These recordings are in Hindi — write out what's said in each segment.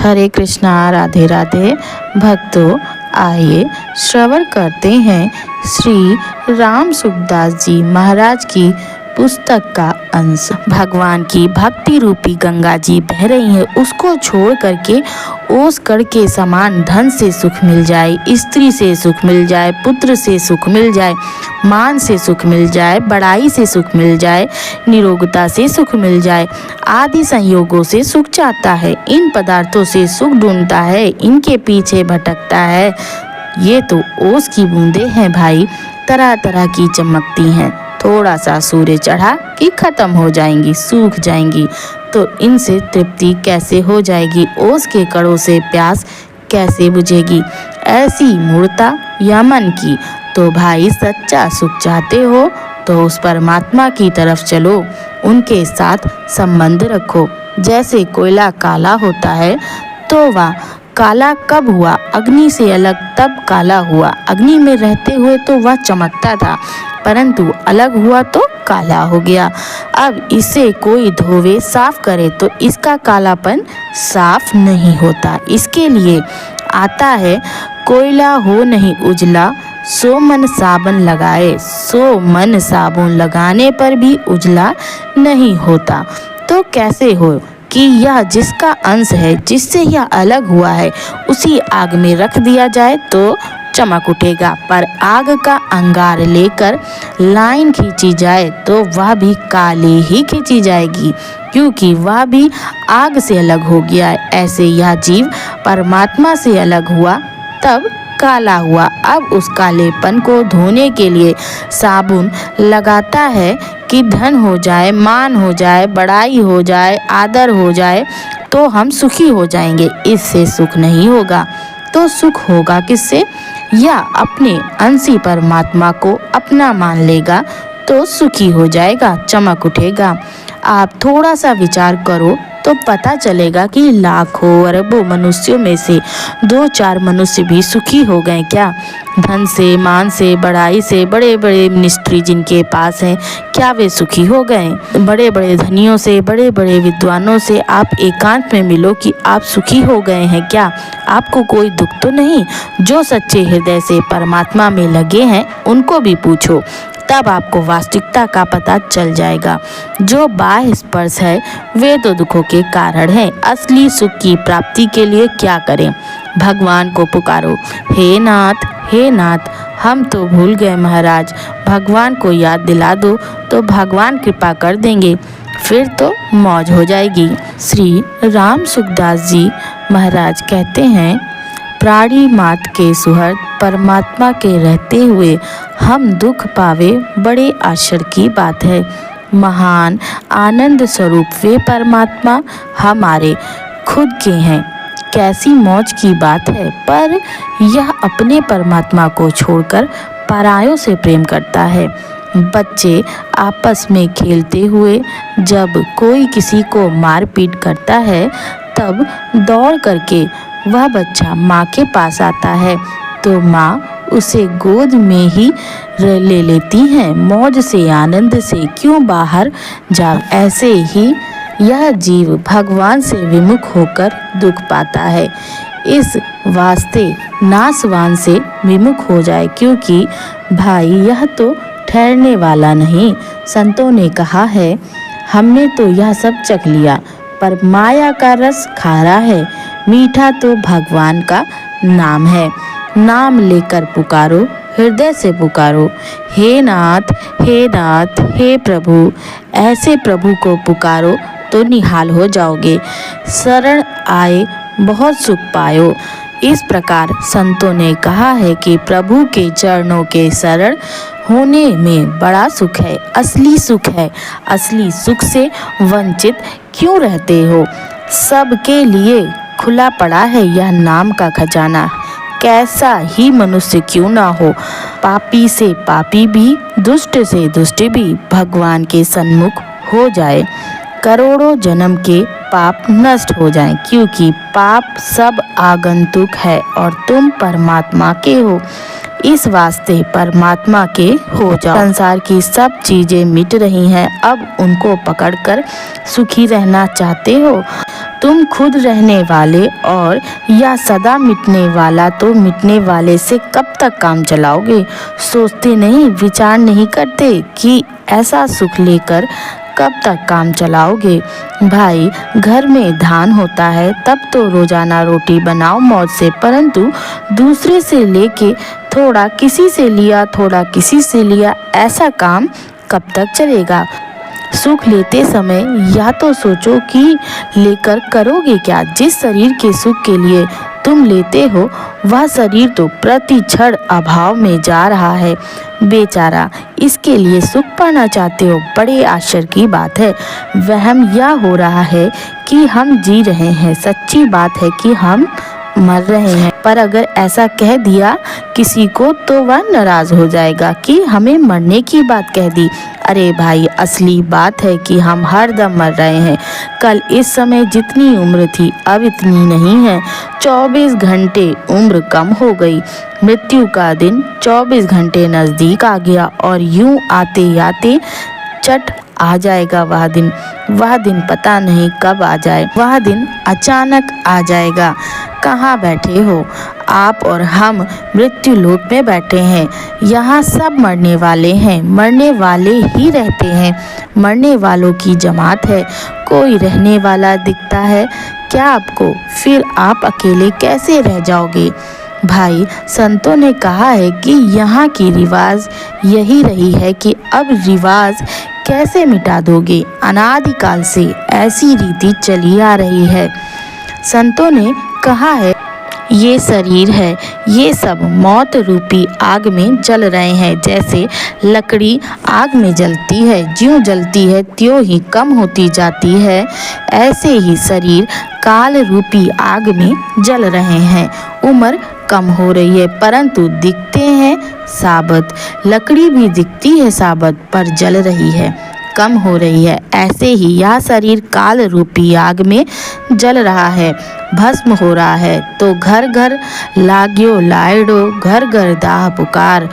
हरे कृष्णा, राधे राधे। भक्तों, आइए श्रवण करते हैं श्री राम सुखदास जी महाराज की पुस्तक का अंश। भगवान की भक्ति रूपी गंगा जी बह रही है, उसको छोड़ करके ओस कड़ के समान धन से सुख मिल जाए, स्त्री से सुख मिल जाए, पुत्र से सुख मिल जाए, मान से सुख मिल जाए, बड़ाई से सुख मिल जाए, निरोगता से सुख मिल जाए, आदि संयोगों से सुख चाहता है। इन पदार्थों से सुख ढूंढता है, इनके पीछे भटकता है। ये तो ओस की बूंदें हैं भाई, तरह तरह की चमकती हैं। थोड़ा सा सूर्य चढ़ा कि खत्म हो जाएंगी, सूख जाएंगी। तो इनसे तृप्ति कैसे हो जाएगी? ओस के कड़ों से प्यास कैसे बुझेगी? ऐसी मूर्ता या मन की। तो भाई, सच्चा सुख चाहते हो तो उस परमात्मा की तरफ चलो, उनके साथ संबंध रखो। जैसे कोयला काला होता है तो वह काला कब हुआ? अग्नि से अलग तब काला हुआ। अग्नि में रहते हुए तो वह चमकता था, परंतु अलग हुआ तो काला हो गया। अब इसे कोई धोवे साफ करे तो इसका कालापन साफ नहीं होता। इसके लिए आता है, कोयला हो नहीं उजला, सो मन साबुन लगाए। सो मन साबुन लगाने पर भी उजला नहीं होता। तो कैसे हो कि यह जिसका अंश है, जिससे यह अलग हुआ है, उसी आग में रख दिया जाए तो चमक उठेगा। पर आग का अंगार लेकर लाइन खींची जाए तो वह भी काली ही खींची जाएगी, क्योंकि वह भी आग से अलग हो गया है। ऐसे यह जीव परमात्मा से अलग हुआ तब काला हुआ। अब उस कालेपन को धोने के लिए साबुन लगाता है कि धन हो जाए, मान हो जाए, बड़ाई हो जाए, आदर हो जाए तो हम सुखी हो जाएंगे। इससे सुख नहीं होगा। तो सुख होगा किससे? या अपने अंशी परमात्मा को अपना मान लेगा तो सुखी हो जाएगा, चमक उठेगा। आप थोड़ा सा विचार करो तो पता चलेगा कि लाखों अरबों मनुष्यों में से 2-4 मनुष्य भी सुखी हो गए क्या? धन से, मान से, बड़ाई से, बड़े बड़े मिनिस्ट्री जिनके पास हैं, क्या वे सुखी हो गए? बड़े बड़े धनियों से, बड़े बड़े विद्वानों से आप एकांत में मिलो कि आप सुखी हो गए हैं क्या? आपको कोई दुख तो नहीं? जो सच्चे हृदय से परमात्मा में लगे हैं उनको भी पूछो, तब आपको वास्तविकता का पता चल जाएगा। जो बाह्य स्पर्श है वे तो दुखों के कारण हैं। असली सुख की प्राप्ति के लिए क्या करें? भगवान को पुकारो, हे नाथ, हे नाथ, हम तो भूल गए महाराज। भगवान को याद दिला दो तो भगवान कृपा कर देंगे, फिर तो मौज हो जाएगी। श्री राम सुखदास जी महाराज कहते हैं, प्राणी मात्र के सुहृद परमात्मा के रहते हुए हम दुख पावे, बड़े आश्चर्य की बात है। महान आनंद स्वरूप वे परमात्मा हमारे खुद के हैं, कैसी मौज की बात है। पर यह अपने परमात्मा को छोड़कर परायों से प्रेम करता है। बच्चे आपस में खेलते हुए जब कोई किसी को मारपीट करता है तब दौड़ करके वह बच्चा माँ के पास आता है तो माँ उसे गोद में ही ले लेती हैं, मौज से, आनंद से, क्यों बाहर जा। ऐसे ही यह जीव भगवान से विमुख होकर दुख पाता है। इस वास्ते नासवान से विमुख हो जाए, क्योंकि भाई यह तो ठहरने वाला नहीं। संतों ने कहा है, हमने तो यह सब चख लिया पर माया का रस खारा है, मीठा तो भगवान का नाम है। नाम लेकर पुकारो, हृदय से पुकारो, हे नाथ, हे नाथ, हे प्रभु। ऐसे प्रभु को पुकारो तो निहाल हो जाओगे। शरण आए बहुत सुख पायो। इस प्रकार संतों ने कहा है कि प्रभु के चरणों के शरण होने में बड़ा सुख है, असली सुख है। असली सुख से वंचित क्यों रहते हो? सबके लिए खुला पड़ा है यह नाम का खजाना। कैसा ही मनुष्य क्यों ना हो, पापी से पापी भी, दुष्ट से दुष्ट भी भगवान के सन्मुख हो जाए, करोड़ों जन्म के पाप नष्ट हो जाएं, क्योंकि पाप सब आगंतुक है और तुम परमात्मा के हो। इस वास्ते परमात्मा के हो जाओ। संसार की सब चीजें मिट रही हैं, अब उनको पकड़कर सुखी रहना चाहते हो। तुम खुद रहने वाले और या सदा मिटने वाला, तो मिटने वाले से कब तक काम चलाओगे? सोचते नहीं, विचार नहीं करते कि ऐसा सुख लेकर कब तक काम चलाओगे? भाई, घर में धान होता है तब तो रोजाना रोटी बनाओ मौज से, परंतु दूसरे से लेके थोड़ा किसी से लिया, थोड़ा किसी से लिया, ऐसा काम कब तक चलेगा? सुख लेते समय या तो सोचो कि लेकर करोगे क्या। जिस शरीर के सुख के लिए तुम लेते हो वह शरीर तो प्रति क्षण अभाव में जा रहा है बेचारा, इसके लिए सुख पाना चाहते हो। बड़े आश्चर्य की बात है। वहम यह हो रहा है कि हम जी रहे हैं, सच्ची बात है कि हम मर रहे हैं। पर अगर ऐसा कह दिया किसी को तो वह नाराज हो जाएगा कि हमें मरने की बात कह दी। अरे भाई, असली बात है कि हम हर दम मर रहे हैं। कल इस समय जितनी उम्र थी अब इतनी नहीं है। 24 घंटे उम्र कम हो गई। मृत्यु का दिन 24 घंटे नजदीक आ गया और यूं आते आते चट आ जाएगा वह दिन पता नहीं कब आ जाए। वह दिन अचानक आ जाएगा। कहाँ बैठे हो आप और हम मृत्यु लोक में बैठे हैं। यहाँ सब मरने वाले हैं, मरने वाले ही रहते हैं, मरने वालों की जमात है। कोई रहने वाला दिखता है क्या आपको? फिर आप अकेले कैसे रह जाओगे? भाई, संतों ने कहा है कि यहाँ की रिवाज यही रही है कि अब रिवाज कैसे मिटा दोगे? अनादिकाल से ऐसी रीति चली आ रही है। संतों ने कहा है ये शरीर है, ये सब मौत रूपी आग में जल रहे हैं। जैसे लकड़ी आग में जलती है, ज्यों जलती है त्यों ही कम होती जाती है, ऐसे ही शरीर काल रूपी आग में जल रहे हैं। उम्र कम हो रही है परंतु दिखते हैं साबत। लकड़ी भी दिखती है साबत पर जल रही है, कम हो रही है। ऐसे ही यह शरीर काल रूपी आग में जल रहा है, भस्म हो रहा है। तो घर घर लाग्यो लाइडो, घर घर दाह पुकार,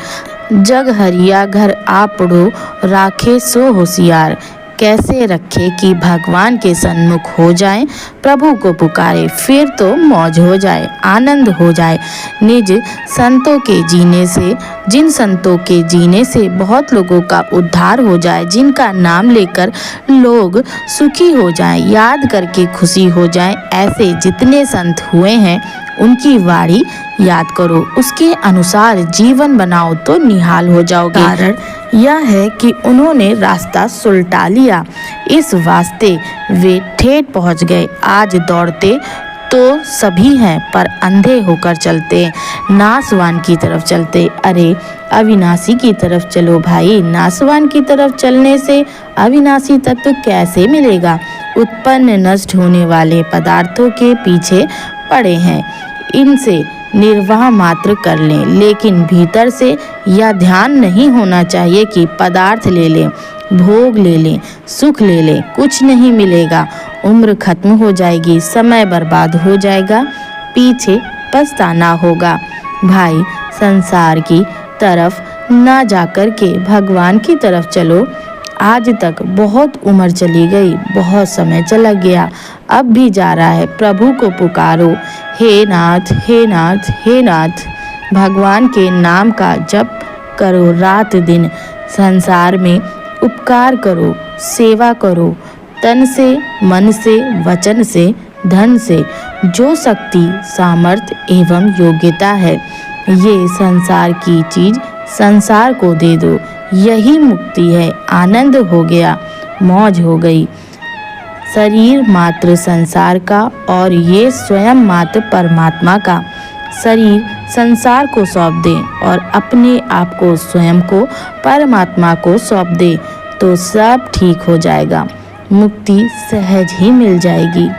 जग हरिया घर आपड़ो, राखे सो होशियार। कैसे रखे कि भगवान के सन्मुख हो जाए, प्रभु को पुकारे, फिर तो मौज हो जाए, आनंद हो जाए। निज संतों के जीने से, जिन संतों के जीने से बहुत लोगों का उद्धार हो जाए, जिनका नाम लेकर लोग सुखी हो जाएं, याद करके खुशी हो जाएं, ऐसे जितने संत हुए हैं उनकी वाणी याद करो, उसके अनुसार जीवन बनाओ तो निहाल हो जाओगे। कारण यह है कि उन्होंने रास्ता सुलटा लिया, इस वास्ते वे ठेठ पहुंच गए। आज दौड़ते तो सभी हैं पर अंधे होकर चलते, नासवान की तरफ चलते। अरे अविनाशी की तरफ चलो भाई, नासवान की तरफ चलने से अविनाशी तत्व कैसे मिलेगा? उत्पन्न नष्ट होने वाले पदार्थों के पीछे पड़े हैं, इनसे निर्वाह मात्र कर लें, लेकिन भीतर से यह ध्यान नहीं होना चाहिए कि पदार्थ ले लें, भोग ले लें, सुख ले लें, कुछ नहीं मिलेगा। उम्र खत्म हो जाएगी, समय बर्बाद हो जाएगा, पीछे पछताना होगा। भाई, संसार की तरफ ना जाकर के भगवान की तरफ चलो। आज तक बहुत उम्र चली गई, बहुत समय चला गया, अब भी जा रहा है। प्रभु को पुकारो, हे नाथ, हे नाथ, हे नाथ। भगवान के नाम का जप करो रात दिन। संसार में उपकार करो, सेवा करो, तन से, मन से, वचन से, धन से, जो शक्ति, सामर्थ्य एवं योग्यता है। ये संसार की चीज संसार को दे दो, यही मुक्ति है। आनंद हो गया, मौज हो गई। शरीर मात्र संसार का और ये स्वयं मात्र परमात्मा का। शरीर संसार को सौंप दे और अपने आप को, स्वयं को परमात्मा को सौंप दे तो सब ठीक हो जाएगा, मुक्ति सहज ही मिल जाएगी।